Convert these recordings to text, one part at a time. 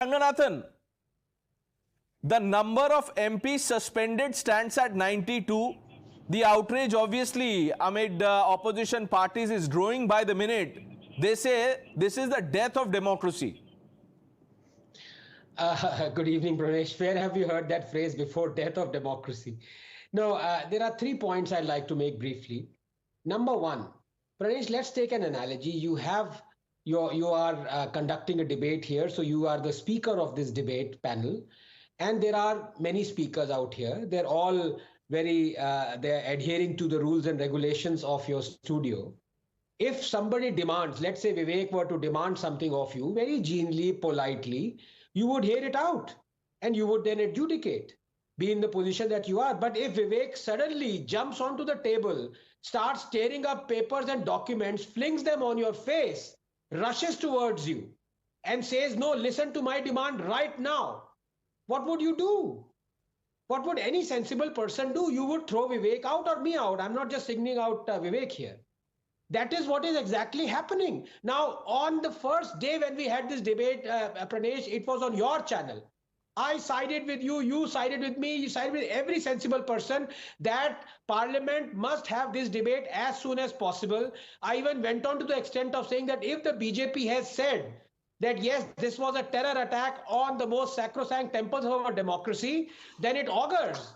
Ranganathan, the number of MPs suspended stands at 92. The outrage, obviously, amid opposition parties is growing by the minute. They say this is the death of democracy. Good evening, Pranesh. Where have you heard that phrase before, death of democracy? No, there are 3 points I'd like to make briefly. Number one, Pranesh, let's take an analogy. You are conducting a debate here, so you are the speaker of this debate panel, and there are many speakers out here. They're all they're adhering to the rules and regulations of your studio. If somebody demands, let's say Vivek were to demand something of you, very genially, politely, you would hear it out and you would then adjudicate, be in the position that you are. But if Vivek suddenly jumps onto the table, starts tearing up papers and documents, flings them on your face, rushes towards you and says, no, listen to my demand right now, what would you do? What would any sensible person do? You would throw Vivek out or me out. I'm not just singling out Vivek here. That is what is exactly happening. Now, on the first day when we had this debate, Pranesh, it was on your channel. I sided with you, you sided with me, you sided with every sensible person that Parliament must have this debate as soon as possible. I even went on to the extent of saying that if the BJP has said that yes, this was a terror attack on the most sacrosanct temples of our democracy, then it augurs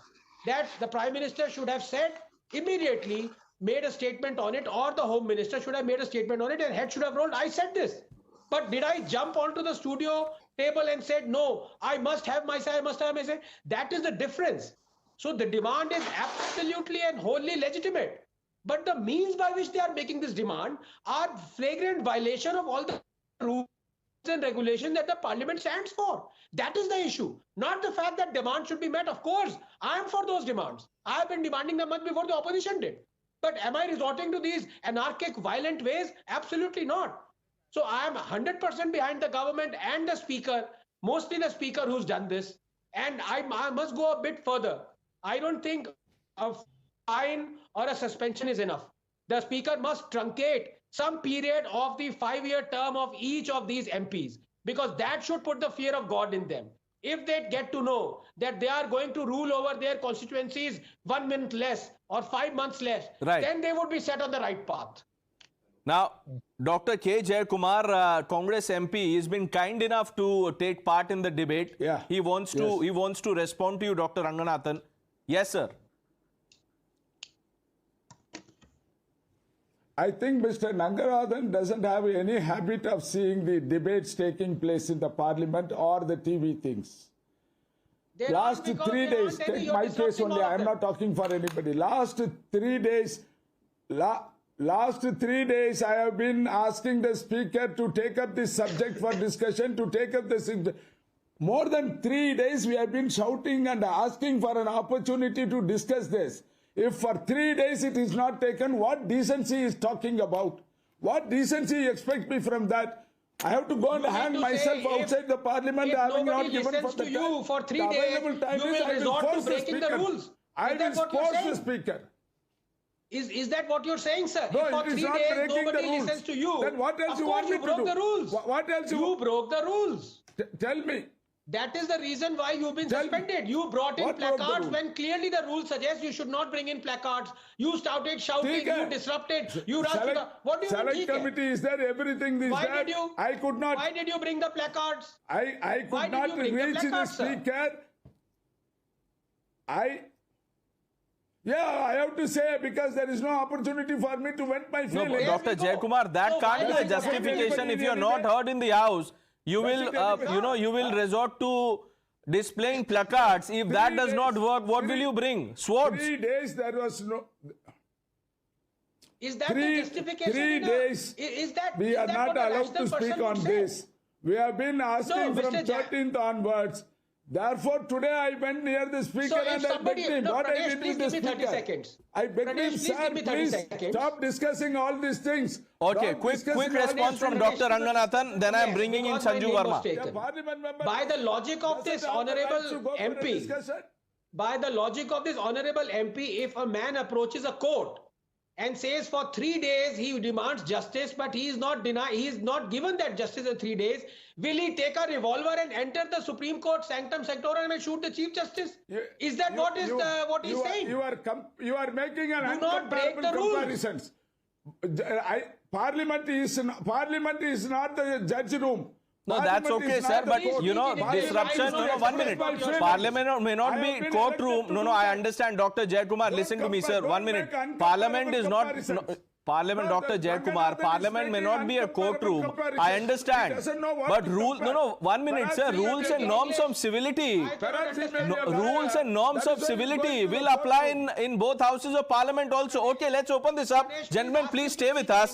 that the Prime Minister should have said immediately, made a statement on it, or the Home Minister should have made a statement on it, and head should have rolled. I said this. But did I jump onto the studio table and said, no, I must have my say, I must have my say? That is the difference. So the demand is absolutely and wholly legitimate. But the means by which they are making this demand are flagrant violation of all the rules and regulations that the Parliament stands for. That is the issue, not the fact that demand should be met. Of course, I am for those demands. I have been demanding them much before the opposition did. But am I resorting to these anarchic, violent ways? Absolutely not. So I am 100% behind the government and the speaker, mostly the speaker who's done this. And I must go a bit further. I don't think a fine or a suspension is enough. The speaker must truncate some period of the 5-year term of each of these MPs, because that should put the fear of God in them. If they get to know that they are going to rule over their constituencies 1 minute less or 5 months less, then they would be set on the right path. Now, Dr. K. Jayakumar, Congress MP, has been kind enough to take part in the debate. Yeah. He wants to respond to you, Dr. Ranganathan. Yes, sir. I think Mr. Ranganathan doesn't have any habit of seeing the debates taking place in the Parliament or the TV things. Last 3 days, take my case only, I am not talking for anybody. Last 3 days, I have been asking the speaker to take up this subject for discussion, to take up this. More than 3 days we have been shouting and asking for an opportunity to discuss this. If for 3 days it is not taken, what decency is talking about? What decency you expect me from that? I have to go and hang myself outside the Parliament, having not given for the you for 3 days, you will resort to breaking the rules. I will force the speaker. Is that what you're saying, sir? No, if for 3 days nobody listens to you, then what else you want me to do? Of course you broke the rules. What else you broke the rules. Tell me. That is the reason why you've been suspended. You brought in placards when clearly the rule suggests you should not bring in placards. You started shouting, you disrupted, you rushed to the... What do you mean? Select committee is there, everything is there. I could not... Why did you bring the placards? I could not reach the speaker. I have to say, because there is no opportunity for me to vent my feelings. No, Dr. Jayakumar, that can't be a justification. If you are not heard in the House, you will, you will resort to displaying placards. If that does not work, what will you bring? Swords? 3 days there was no... Is that the justification? 3 days. We are not allowed to speak on this. We have been asking from 13th onwards. Therefore, today I went near the speaker and I begged him. What I did with the speaker? I begged him, sir, please stop discussing all these things. Okay, quick response from Dr. Ranganathan. Then I am bringing in Sanju Verma. By the logic of this honorable MP, if a man approaches a court and says for 3 days he demands justice, but he is not given that justice in 3 days, will he take a revolver and enter the Supreme Court sanctum sanctorum and shoot the Chief Justice? Is that what he's saying? You are making an Do not break uncomparable the rules. comparisons. Parliament is not the judge room. No, that's Parliament okay, is sir, not the but court. you know, Parliament- disruption, no, 1 minute. Parliament may not be courtroom. No, I understand, Dr. Jaykumar, listen to me, sir, 1 minute. Parliament is not, Parliament, Dr. Jaykumar, Parliament may not be a courtroom. I understand. But 1 minute, sir, rules and norms of civility. Rules and norms of civility will apply in both houses of Parliament also. Okay, let's open this up. Gentlemen, please stay with us.